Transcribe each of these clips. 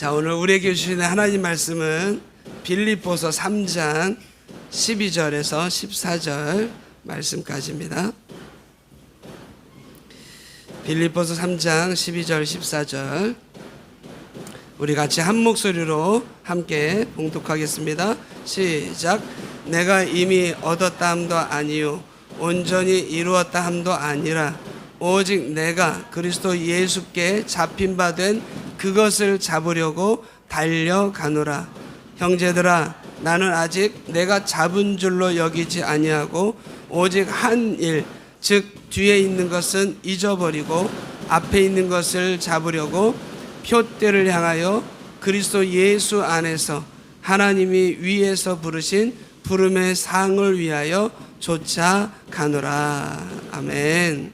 자, 오늘 우리에게 주시는 하나님 말씀은 빌립보서 3장 12절에서 14절 말씀까지입니다. 빌립보서 3장 12절 14절 우리 같이 한 목소리로 함께 봉독하겠습니다. 시작. 내가 이미 얻었다 함도 아니요 온전히 이루었다 함도 아니라 오직 내가 그리스도 예수께 잡힌 바 된 그것을 잡으려고 달려가노라. 형제들아, 나는 아직 내가 잡은 줄로 여기지 아니하고 오직 한 일, 즉 뒤에 있는 것은 잊어버리고 앞에 있는 것을 잡으려고 표대를 향하여 그리스도 예수 안에서 하나님이 위에서 부르신 부름의 상을 위하여 쫓아가노라. 아멘.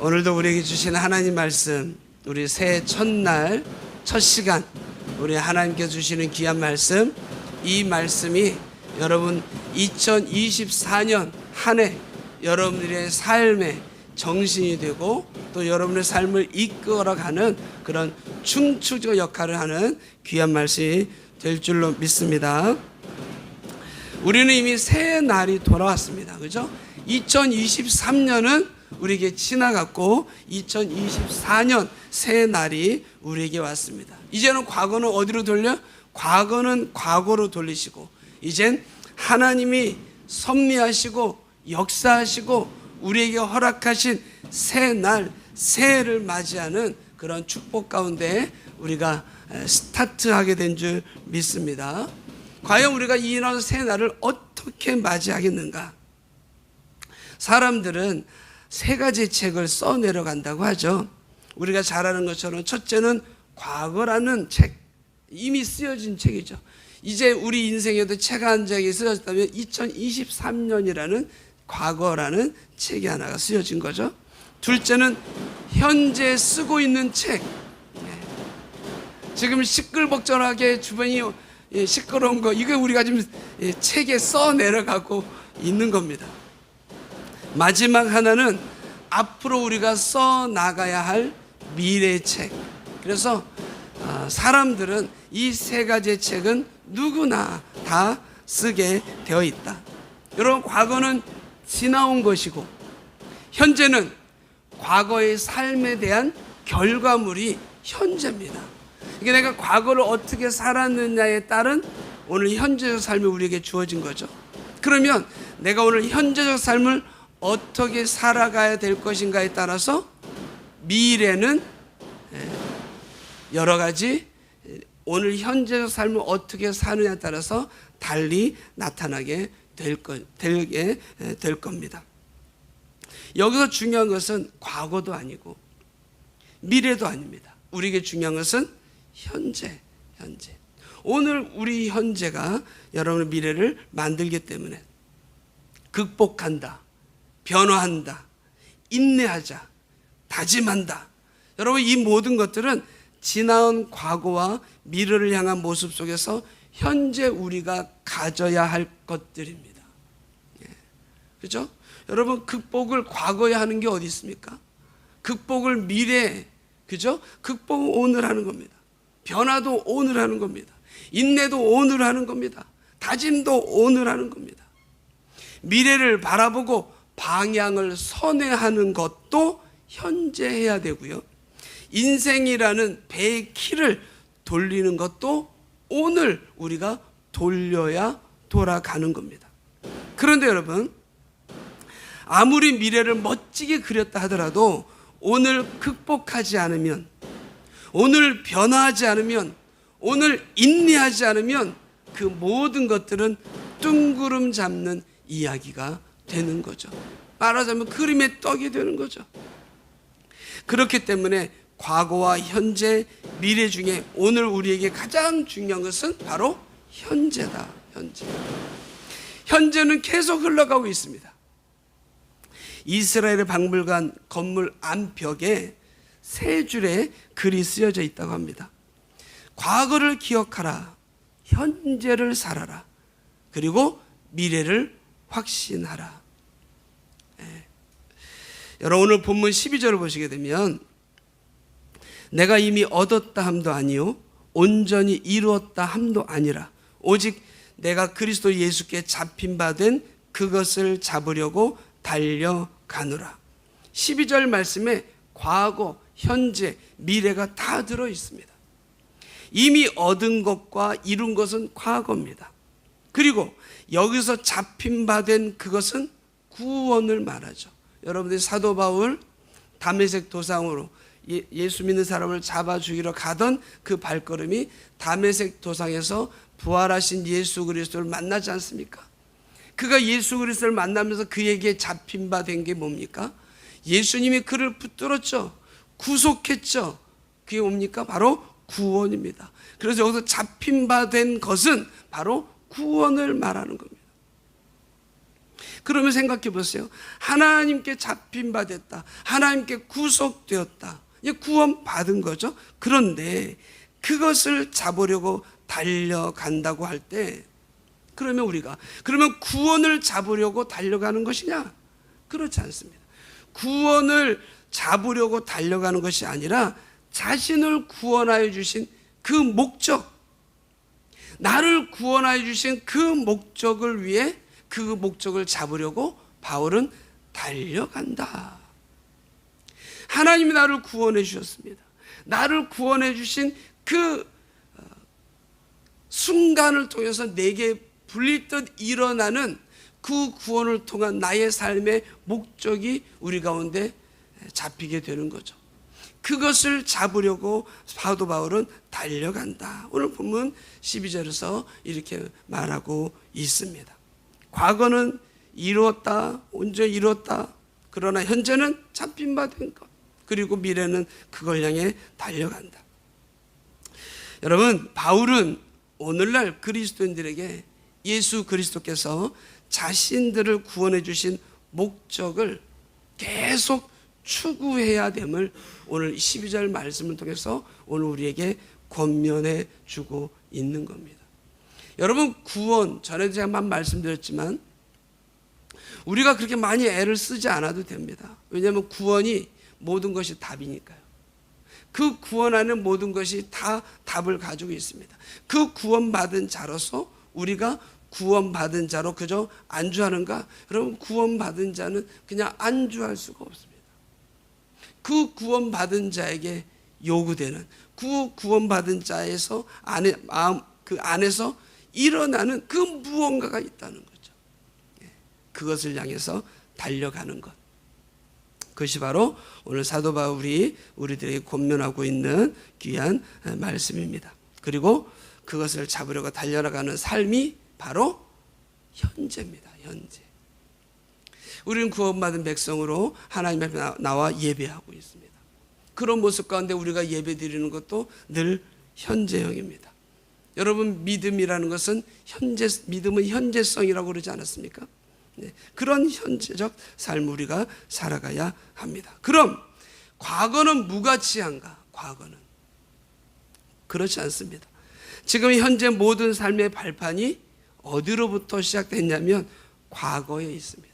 오늘도 우리에게 주신 하나님 말씀, 우리 새해 첫날 첫 시간 우리 하나님께서 주시는 귀한 말씀, 이 말씀이 여러분 2024년 한 해 여러분들의 삶의 정신이 되고 또 여러분의 삶을 이끌어가는 그런 충추적 역할을 하는 귀한 말씀이 될 줄로 믿습니다. 우리는 이미 새해 날이 돌아왔습니다. 그죠? 2023년은 우리에게 지나갔고 2024년 새해 날이 우리에게 왔습니다. 이제는 과거는 어디로 돌려? 과거는 과거로 돌리시고 이젠 하나님이 섭리하시고 역사하시고 우리에게 허락하신 새날 새해를 맞이하는 그런 축복 가운데 우리가 스타트하게 된 줄 믿습니다. 과연 우리가 이런 새날을 어떻게 맞이하겠는가? 사람들은 세 가지 책을 써내려간다고 하죠. 우리가 잘 아는 것처럼 첫째는 과거라는 책, 이미 쓰여진 책이죠. 이제 우리 인생에도 책 한 장이 쓰여졌다면 2023년이라는 과거라는 책이 하나가 쓰여진 거죠. 둘째는 현재 쓰고 있는 책. 지금 시끌벅적하게 주변이 시끄러운 거, 이거 우리가 지금 책에 써내려가고 있는 겁니다. 마지막 하나는 앞으로 우리가 써나가야 할 미래의 책. 그래서 사람들은 이 세 가지의 책은 누구나 다 쓰게 되어 있다. 여러분, 과거는 지나온 것이고 현재는 과거의 삶에 대한 결과물이 현재입니다. 이게 내가 과거를 어떻게 살았느냐에 따른 오늘 현재적 삶이 우리에게 주어진 거죠. 그러면 내가 오늘 현재적 삶을 어떻게 살아가야 될 것인가에 따라서 미래는 여러 가지 오늘 현재적 삶을 어떻게 사느냐에 따라서 달리 나타나게 될 겁니다. 여기서 중요한 것은 과거도 아니고 미래도 아닙니다. 우리에게 중요한 것은 현재. 오늘 우리 현재가 여러분의 미래를 만들기 때문에 극복한다, 변화한다, 인내하자, 다짐한다. 여러분, 이 모든 것들은 지나온 과거와 미래를 향한 모습 속에서 현재 우리가 가져야 할 것들입니다. 그렇죠? 여러분, 극복을 과거에 하는 게 어디 있습니까? 극복을 미래에, 그죠? 극복은 오늘 하는 겁니다. 변화도 오늘 하는 겁니다. 인내도 오늘 하는 겁니다. 다짐도 오늘 하는 겁니다. 미래를 바라보고 방향을 선회하는 것도 현재 해야 되고요. 인생이라는 배의 키를 돌리는 것도 오늘 우리가 돌려야 돌아가는 겁니다. 그런데 여러분, 아무리 미래를 멋지게 그렸다 하더라도 오늘 극복하지 않으면, 오늘 변화하지 않으면, 오늘 인내하지 않으면 그 모든 것들은 뜬구름 잡는 이야기가 되는 거죠. 말하자면 그림의 떡이 되는 거죠. 그렇기 때문에 과거와 현재, 미래 중에 오늘 우리에게 가장 중요한 것은 바로 현재다. 현재는 계속 흘러가고 있습니다. 이스라엘의 박물관 건물 안벽에 세 줄의 글이 쓰여져 있다고 합니다. 과거를 기억하라, 현재를 살아라, 그리고 미래를 확신하라. 여러분 오늘 본문 12절을 보시게 되면 내가 이미 얻었다 함도 아니요 온전히 이루었다 함도 아니라 오직 내가 그리스도 예수께 잡힌 바 된 그것을 잡으려고 달려가노라. 12절 말씀에 과거, 현재, 미래가 다 들어 있습니다. 이미 얻은 것과 이룬 것은 과거입니다. 그리고 여기서 잡힌 바 된 그것은 구원을 말하죠. 여러분들이 사도 바울 다메섹 도상으로 예수 믿는 사람을 잡아 죽이러 가던 그 발걸음이 다메섹 도상에서 부활하신 예수 그리스도를 만나지 않습니까? 그가 예수 그리스도를 만나면서 그에게 잡힌 바 된 게 뭡니까? 예수님이 그를 붙들었죠. 구속했죠. 그게 뭡니까? 바로 구원입니다. 그래서 여기서 잡힌 바 된 것은 바로 구원을 말하는 겁니다. 그러면 생각해 보세요. 하나님께 잡힌 바 됐다. 하나님께 구속되었다. 구원 받은 거죠. 그런데 그것을 잡으려고 달려간다고 할 때 그러면 구원을 잡으려고 달려가는 것이냐? 그렇지 않습니다. 구원을 잡으려고 달려가는 것이 아니라 자신을 구원하여 주신 그 목적, 나를 구원하여 주신 그 목적을 위해 그 목적을 잡으려고 바울은 달려간다. 하나님이 나를 구원해 주셨습니다. 나를 구원해 주신 그 순간을 통해서 내게 불릴듯 일어나는 그 구원을 통한 나의 삶의 목적이 우리 가운데 잡히게 되는 거죠. 그것을 잡으려고 사도 바울은 달려간다. 오늘 본문 12절에서 이렇게 말하고 있습니다. 과거는 이루었다, 온전히 이루었다. 그러나 현재는 잡힌 바 된 것, 그리고 미래는 그걸 향해 달려간다. 여러분, 바울은 오늘날 그리스도인들에게 예수 그리스도께서 자신들을 구원해 주신 목적을 계속 추구해야 됨을 오늘 12절 말씀을 통해서 오늘 우리에게 권면해 주고 있는 겁니다. 여러분, 구원, 전에도 제가 말씀드렸지만 우리가 그렇게 많이 애를 쓰지 않아도 됩니다. 왜냐하면 구원이 모든 것이 답이니까요. 그 구원 안에 모든 것이 다 답을 가지고 있습니다. 그 구원받은 자로서 우리가 구원받은 자로 그저 안주하는가? 여러분, 구원받은 자는 그냥 안주할 수가 없습니다. 그 구원받은 자에게 요구되는 그 구원받은 자에서 그 안에서 일어나는 그 무언가가 있다는 거죠. 그것을 향해서 달려가는 것. 그것이 바로 오늘 사도 바울이 우리들에게 권면하고 있는 귀한 말씀입니다. 그리고 그것을 잡으려고 달려나가는 삶이 바로 현재입니다. 현재. 우리는 구원받은 백성으로 하나님 앞에 나와 예배하고 있습니다. 그런 모습 가운데 우리가 예배 드리는 것도 늘 현재형입니다. 여러분, 믿음이라는 것은 믿음은 현재성이라고 그러지 않았습니까? 네, 그런 현재적 삶을 우리가 살아가야 합니다. 그럼 과거는 무가치한가? 과거는 그렇지 않습니다. 지금 현재 모든 삶의 발판이 어디로부터 시작됐냐면 과거에 있습니다.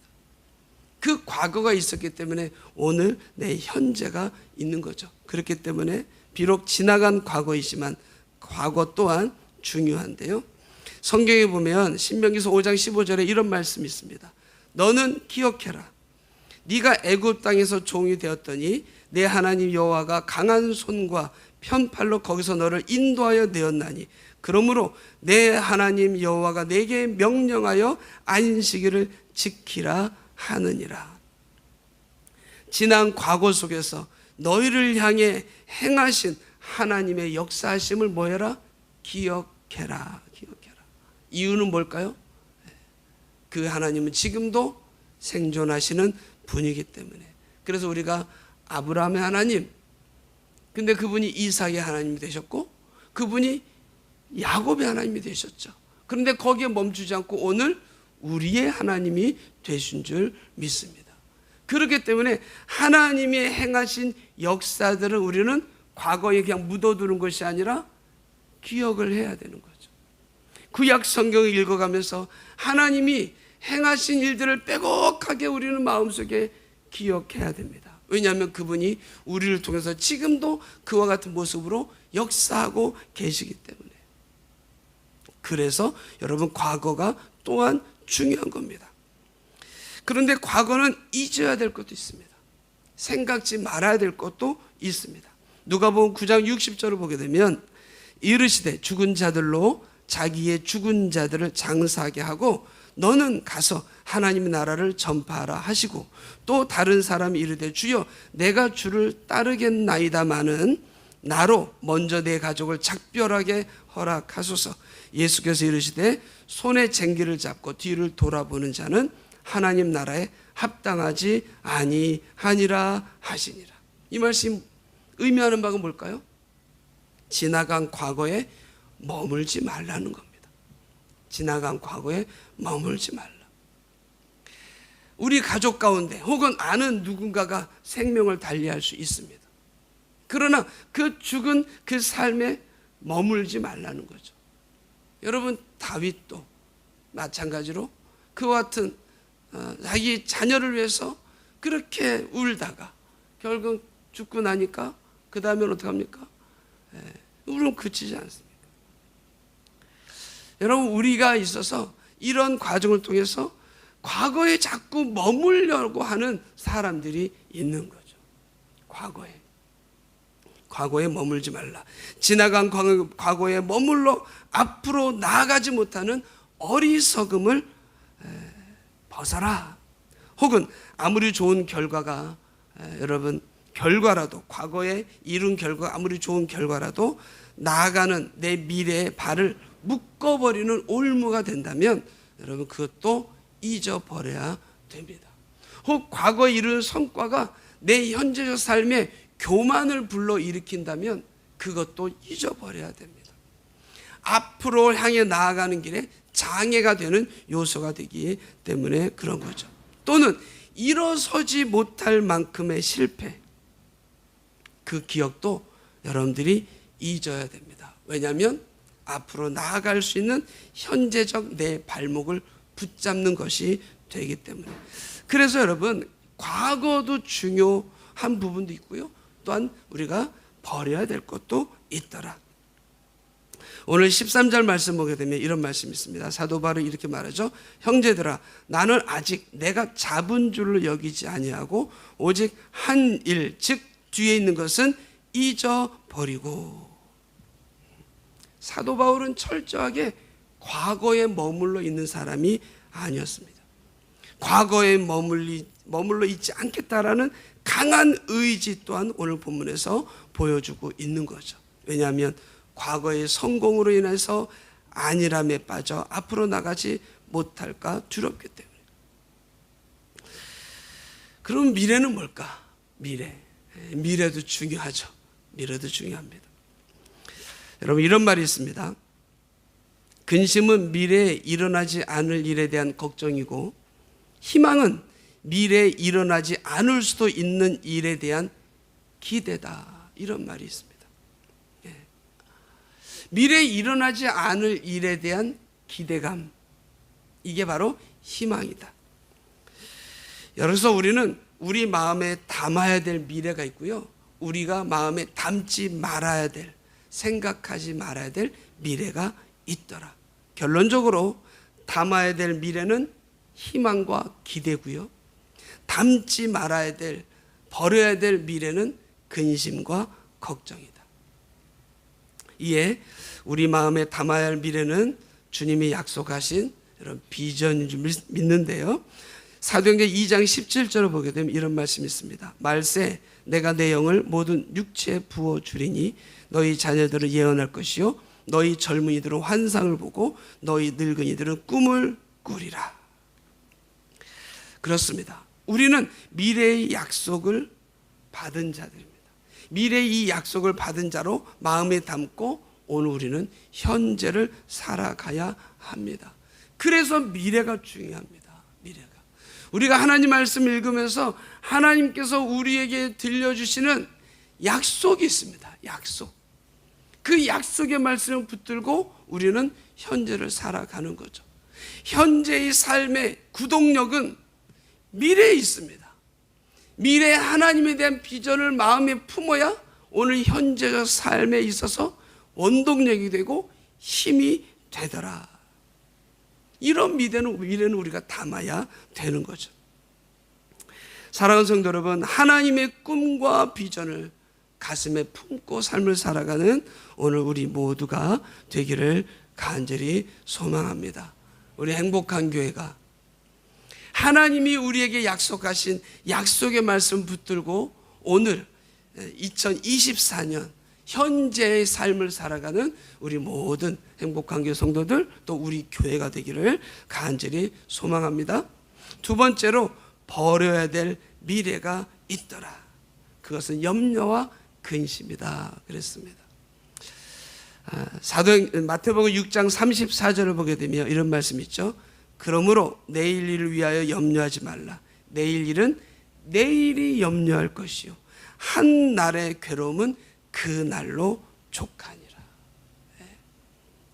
그 과거가 있었기 때문에 오늘 내 현재가 있는 거죠. 그렇기 때문에 비록 지나간 과거이지만 과거 또한 중요한데요. 성경에 보면 신명기서 5장 15절에 이런 말씀이 있습니다. 너는 기억해라. 네가 애굽 땅에서 종이 되었더니 내 하나님 여호와가 강한 손과 편팔로 거기서 너를 인도하여 내었나니 그러므로 내 하나님 여호와가 내게 명령하여 안식일을 지키라 하느니라. 지난 과거 속에서 너희를 향해 행하신 하나님의 역사하심을 뭐해라? 기억해라. 기억해라. 이유는 뭘까요? 그 하나님은 지금도 생존하시는 분이기 때문에. 그래서 우리가 아브라함의 하나님, 근데 그분이 이삭의 하나님이 되셨고 그분이 야곱의 하나님이 되셨죠. 그런데 거기에 멈추지 않고 오늘 우리의 하나님이 되신 줄 믿습니다. 그렇기 때문에 하나님이 행하신 역사들을 우리는 과거에 그냥 묻어두는 것이 아니라 기억을 해야 되는 거죠. 구약 성경을 읽어가면서 하나님이 행하신 일들을 빼곡하게 우리는 마음속에 기억해야 됩니다. 왜냐하면 그분이 우리를 통해서 지금도 그와 같은 모습으로 역사하고 계시기 때문에. 그래서 여러분, 과거가 또한 중요한 겁니다. 그런데 과거는 잊어야 될 것도 있습니다. 생각지 말아야 될 것도 있습니다. 누가복음 9장 60절을 보게 되면 이르시되 죽은 자들로 자기의 죽은 자들을 장사하게 하고 너는 가서 하나님의 나라를 전파하라 하시고, 또 다른 사람이 이르되 주여 내가 주를 따르겠나이다마는 나로 먼저 내 가족을 작별하게 허락하소서. 예수께서 이르시되 손에 쟁기를 잡고 뒤를 돌아보는 자는 하나님 나라에 합당하지 아니하니라 하시니라. 이 말씀 의미하는 바가 뭘까요? 지나간 과거에 머물지 말라는 겁니다. 지나간 과거에 머물지 말라. 우리 가족 가운데 혹은 아는 누군가가 생명을 달리할 수 있습니다. 그러나 그 죽은 그 삶에 머물지 말라는 거죠. 여러분, 다윗도 마찬가지로 그와 같은 자기 자녀를 위해서 그렇게 울다가 결국 죽고 나니까 그 다음엔 어떡합니까? 울음 그치지 않습니까? 여러분, 우리가 있어서 이런 과정을 통해서 과거에 자꾸 머물려고 하는 사람들이 있는 거죠. 과거에 머물지 말라. 지나간 과거에 머물러 앞으로 나아가지 못하는 어리석음을 벗어라. 혹은 아무리 좋은 결과가 여러분 결과라도, 과거에 이룬 결과 아무리 좋은 결과라도 나아가는 내 미래의 발을 묶어버리는 올무가 된다면 여러분 그것도 잊어버려야 됩니다. 혹 과거에 이룬 성과가 내 현재적 삶에 교만을 불러일으킨다면 그것도 잊어버려야 됩니다. 앞으로 향해 나아가는 길에 장애가 되는 요소가 되기 때문에 그런 거죠. 또는 일어서지 못할 만큼의 실패, 그 기억도 여러분들이 잊어야 됩니다. 왜냐하면 앞으로 나아갈 수 있는 현재적 내 발목을 붙잡는 것이 되기 때문에. 그래서 여러분, 과거도 중요한 부분도 있고요, 또한 우리가 버려야 될 것도 있더라. 오늘 13절 말씀 보게 되면 이런 말씀이 있습니다. 사도 바울이 이렇게 말하죠. 형제들아, 나는 아직 내가 잡은 줄로 여기지 아니하고 오직 한 일, 즉 뒤에 있는 것은 잊어버리고. 사도 바울은 철저하게 과거에 머물러 있는 사람이 아니었습니다. 과거에 머물러 있지 않겠다라는 강한 의지 또한 오늘 본문에서 보여주고 있는 거죠. 왜냐하면 과거의 성공으로 인해서 안일함에 빠져 앞으로 나가지 못할까 두렵기 때문에. 그럼 미래는 뭘까? 미래도 중요하죠. 미래도 중요합니다. 여러분, 이런 말이 있습니다. 근심은 미래에 일어나지 않을 일에 대한 걱정이고, 희망은 미래에 일어나지 않을 수도 있는 일에 대한 기대다. 이런 말이 있습니다. 미래에 일어나지 않을 일에 대한 기대감, 이게 바로 희망이다. 그래서 우리는 우리 마음에 담아야 될 미래가 있고요, 우리가 마음에 담지 말아야 될, 생각하지 말아야 될 미래가 있더라. 결론적으로 담아야 될 미래는 희망과 기대고요, 담지 말아야 될, 버려야 될 미래는 근심과 걱정이다. 이에 우리 마음에 담아야 할 미래는 주님이 약속하신 이런 비전인 줄 믿는데요, 사도행전 2장 17절을 보게 되면 이런 말씀이 있습니다. 말세 내가 내 영을 모든 육체에 부어주리니 너희 자녀들을 예언할 것이요 너희 젊은이들은 환상을 보고 너희 늙은이들은 꿈을 꾸리라. 그렇습니다. 우리는 미래의 약속을 받은 자들입니다. 미래의 이 약속을 받은 자로 마음에 담고 오늘 우리는 현재를 살아가야 합니다. 그래서 미래가 중요합니다. 미래가. 우리가 하나님 말씀 읽으면서 하나님께서 우리에게 들려주시는 약속이 있습니다. 약속. 그 약속의 말씀을 붙들고 우리는 현재를 살아가는 거죠. 현재의 삶의 구동력은 미래에 있습니다. 미래 하나님에 대한 비전을 마음에 품어야 오늘 현재적 삶에 있어서 원동력이 되고 힘이 되더라. 이런 미래는 우리가 담아야 되는 거죠. 사랑하는 성도 여러분, 하나님의 꿈과 비전을 가슴에 품고 삶을 살아가는 오늘 우리 모두가 되기를 간절히 소망합니다. 우리 행복한 교회가 하나님이 우리에게 약속하신 약속의 말씀 붙들고 오늘 2024년 현재의 삶을 살아가는 우리 모든 행복한 교회 성도들, 또 우리 교회가 되기를 간절히 소망합니다. 두 번째로, 버려야 될 미래가 있더라. 그것은 염려와 근심이다 그랬습니다. 마태복음 6장 34절을 보게 되면 이런 말씀 있죠. 그러므로 내일 일을 위하여 염려하지 말라. 내일 일은 내일이 염려할 것이요 한 날의 괴로움은 그 날로 족하니라. 네.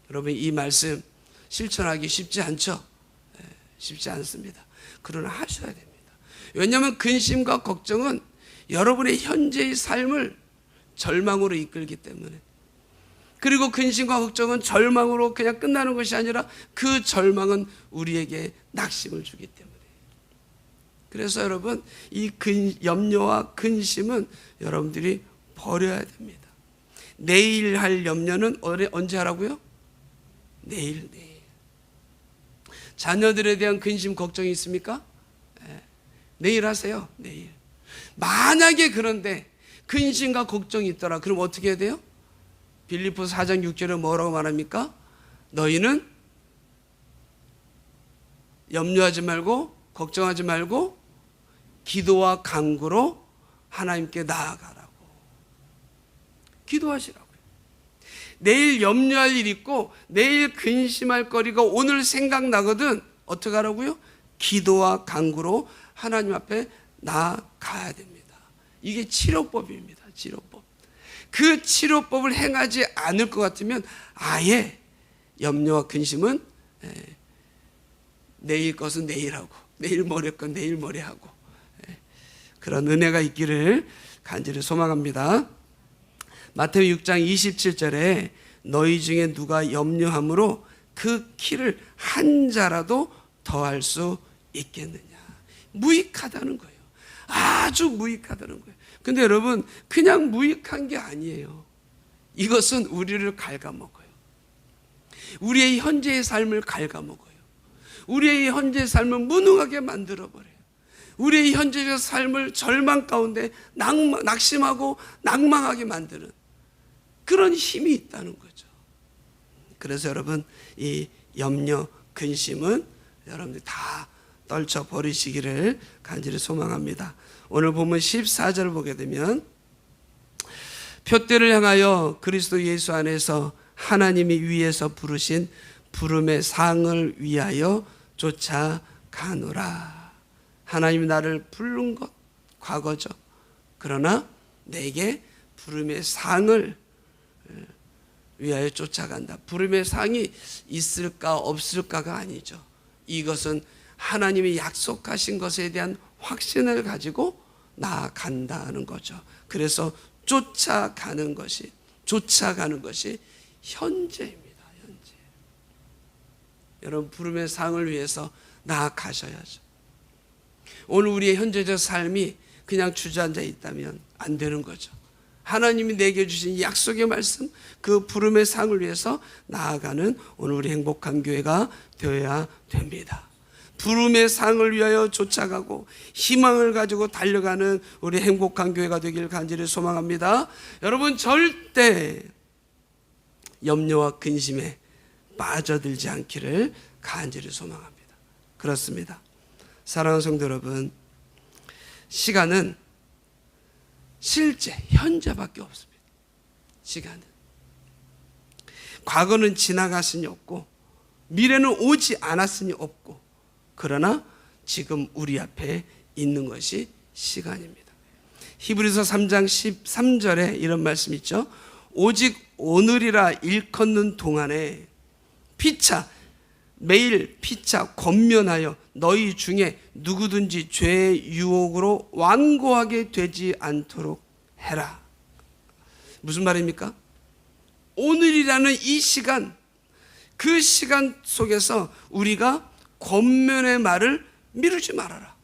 여러분, 이 말씀 실천하기 쉽지 않죠? 네, 쉽지 않습니다. 그러나 하셔야 됩니다. 왜냐하면 근심과 걱정은 여러분의 현재의 삶을 절망으로 이끌기 때문에, 그리고 근심과 걱정은 절망으로 그냥 끝나는 것이 아니라 그 절망은 우리에게 낙심을 주기 때문에, 그래서 여러분, 이 염려와 근심은 여러분들이 버려야 됩니다. 내일 할 염려는 언제 하라고요? 내일. 자녀들에 대한 근심, 걱정이 있습니까? 네. 내일 하세요. 내일. 만약에 그런데 근심과 걱정이 있더라. 그럼 어떻게 해야 돼요? 빌립보서 4장 6절에 뭐라고 말합니까? 너희는 염려하지 말고 걱정하지 말고 기도와 간구로 하나님께 나아가라고. 기도하시라고요. 내일 염려할 일 있고 내일 근심할 거리가 오늘 생각나거든. 어떻게 하라고요? 기도와 간구로 하나님 앞에 나아가야 됩니다. 이게 치료법입니다. 치료법. 그 치료법을 행하지 않을 것 같으면 아예 염려와 근심은 내일 것은 내일 하고 내일 모레 건 내일 모레 하고, 그런 은혜가 있기를 간절히 소망합니다. 마태복음 6장 27절에 너희 중에 누가 염려함으로 그 키를 한 자라도 더할 수 있겠느냐. 무익하다는 거예요. 아주 무익하다는 거예요. 근데 여러분, 그냥 무익한 게 아니에요. 이것은 우리를 갉아먹어요. 우리의 현재의 삶을 갉아먹어요. 우리의 현재의 삶을 무능하게 만들어버려요. 우리의 현재의 삶을 절망 가운데 낙심하고 낭망하게 만드는 그런 힘이 있다는 거죠. 그래서 여러분, 이 염려, 근심은 여러분들 다 떨쳐버리시기를 간절히 소망합니다. 오늘 보면 14절을 보게 되면 표대를 향하여 그리스도 예수 안에서 하나님이 위에서 부르신 부름의 상을 위하여 쫓아가노라. 하나님이 나를 부른 것 과거죠. 그러나 내게 부름의 상을 위하여 쫓아간다. 부름의 상이 있을까 없을까가 아니죠. 이것은 하나님이 약속하신 것에 대한 확신을 가지고 나아간다는 거죠. 그래서 쫓아가는 것이 현재입니다. 현재. 여러분, 부름의 상을 위해서 나아가셔야죠. 오늘 우리의 현재적 삶이 그냥 주저앉아 있다면 안 되는 거죠. 하나님이 내게 주신 약속의 말씀, 그 부름의 상을 위해서 나아가는 오늘 우리 행복한 교회가 되어야 됩니다. 부름의 상을 위하여 쫓아가고 희망을 가지고 달려가는 우리 행복한 교회가 되길 간절히 소망합니다. 여러분, 절대 염려와 근심에 빠져들지 않기를 간절히 소망합니다. 그렇습니다. 사랑하는 성도 여러분, 시간은 실제 현재밖에 없습니다. 시간은 과거는 지나갔으니 없고 미래는 오지 않았으니 없고, 그러나 지금 우리 앞에 있는 것이 시간입니다. 히브리서 3장 13절에 이런 말씀 있죠. 오직 오늘이라 일컫는 동안에 피차 매일 피차 권면하여 너희 중에 누구든지 죄의 유혹으로 완고하게 되지 않도록 해라. 무슨 말입니까? 오늘이라는 이 시간, 그 시간 속에서 우리가 권면의 말을 미루지 말아라.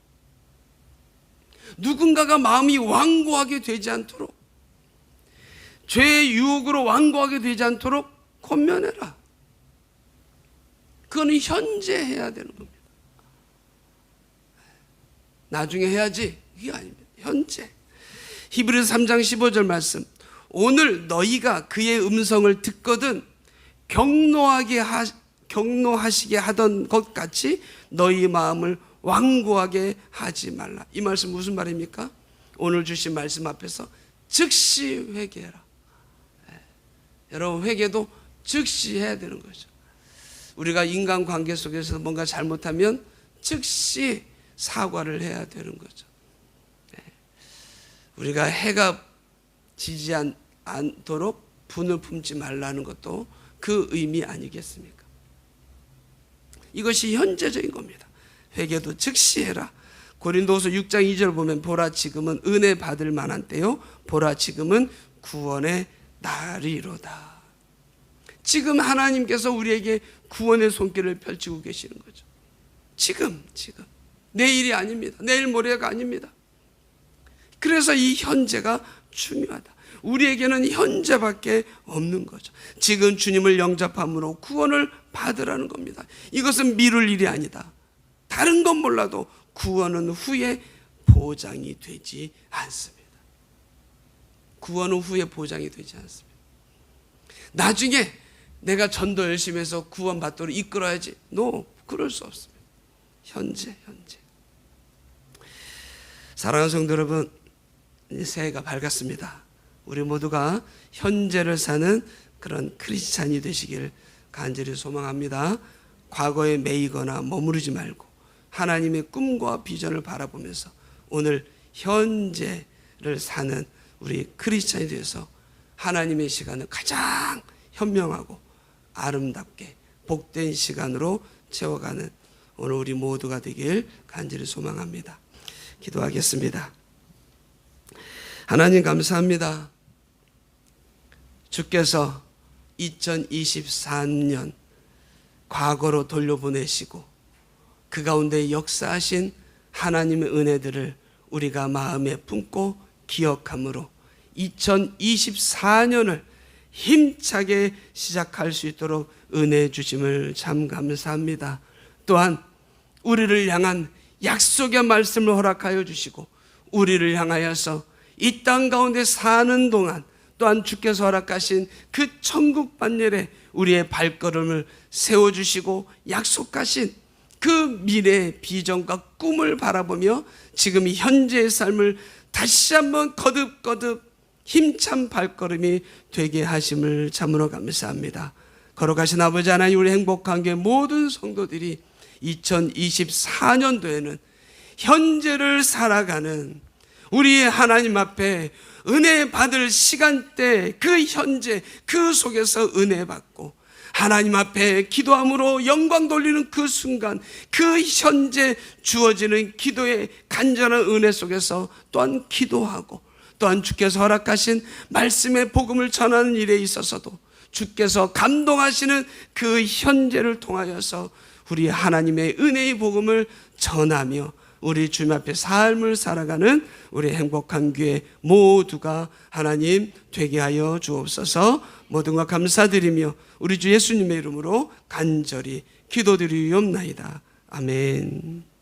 누군가가 마음이 완고하게 되지 않도록, 죄의 유혹으로 완고하게 되지 않도록 권면해라. 그거는 현재 해야 되는 겁니다. 나중에 해야지, 이게 아닙니다. 현재. 히브리서 3장 15절 말씀, 오늘 너희가 그의 음성을 듣거든 경노하시게 하던 것 같이 너희 마음을 완고하게 하지 말라. 이 말씀 무슨 말입니까? 오늘 주신 말씀 앞에서 즉시 회개해라. 여러분, 회개도 즉시 해야 되는 거죠. 우리가 인간관계 속에서 뭔가 잘못하면 즉시 사과를 해야 되는 거죠. 우리가 해가 지지 않도록 분을 품지 말라는 것도 그 의미 아니겠습니까? 이것이 현재적인 겁니다. 회개도 즉시 해라. 고린도후서 6장 2절 보면 보라 지금은 은혜 받을 만한 때요, 보라 지금은 구원의 날이로다. 지금 하나님께서 우리에게 구원의 손길을 펼치고 계시는 거죠. 지금 내일이 아닙니다. 내일 모레가 아닙니다. 그래서 이 현재가 중요하다. 우리에게는 현재밖에 없는 거죠. 지금 주님을 영접함으로 구원을 받으라는 겁니다. 이것은 미룰 일이 아니다. 다른 건 몰라도 구원은 후에 보장이 되지 않습니다. 구원은 후에 보장이 되지 않습니다. 나중에 내가 전도 열심히 해서 구원 받도록 이끌어야지. 그럴 수 없습니다. 현재. 사랑하는 성도 여러분, 새해가 밝았습니다. 우리 모두가 현재를 사는 그런 크리스찬이 되시길 간절히 소망합니다. 과거에 매이거나 머무르지 말고 하나님의 꿈과 비전을 바라보면서 오늘 현재를 사는 우리 크리스찬이 되어서 하나님의 시간을 가장 현명하고 아름답게 복된 시간으로 채워가는 오늘 우리 모두가 되길 간절히 소망합니다. 기도하겠습니다. 하나님 감사합니다. 주께서 2023년 과거로 돌려보내시고 그 가운데 역사하신 하나님의 은혜들을 우리가 마음에 품고 기억함으로 2024년을 힘차게 시작할 수 있도록 은혜 주심을 참 감사합니다. 또한 우리를 향한 약속의 말씀을 허락하여 주시고 우리를 향하여서 이 땅 가운데 사는 동안 또한 주께서 허락하신 그 천국 반열에 우리의 발걸음을 세워주시고 약속하신 그 미래의 비전과 꿈을 바라보며 지금 이 현재의 삶을 다시 한번 거듭거듭 힘찬 발걸음이 되게 하심을 참으로 감사합니다. 걸어가신 아버지 하나님, 우리 행복한 교회 모든 성도들이 2024년도에는 현재를 살아가는 우리 하나님 앞에 은혜 받을 시간대, 그 현재 그 속에서 은혜 받고 하나님 앞에 기도함으로 영광 돌리는 그 순간, 그 현재 주어지는 기도의 간절한 은혜 속에서 또한 기도하고 또한 주께서 허락하신 말씀의 복음을 전하는 일에 있어서도 주께서 감동하시는 그 현재를 통하여서 우리 하나님의 은혜의 복음을 전하며 우리 주님 앞에 삶을 살아가는 우리 행복한 교회 모두가 하나님 되게 하여 주옵소서. 모든 것 감사드리며 우리 주 예수님의 이름으로 간절히 기도드리옵나이다. 아멘.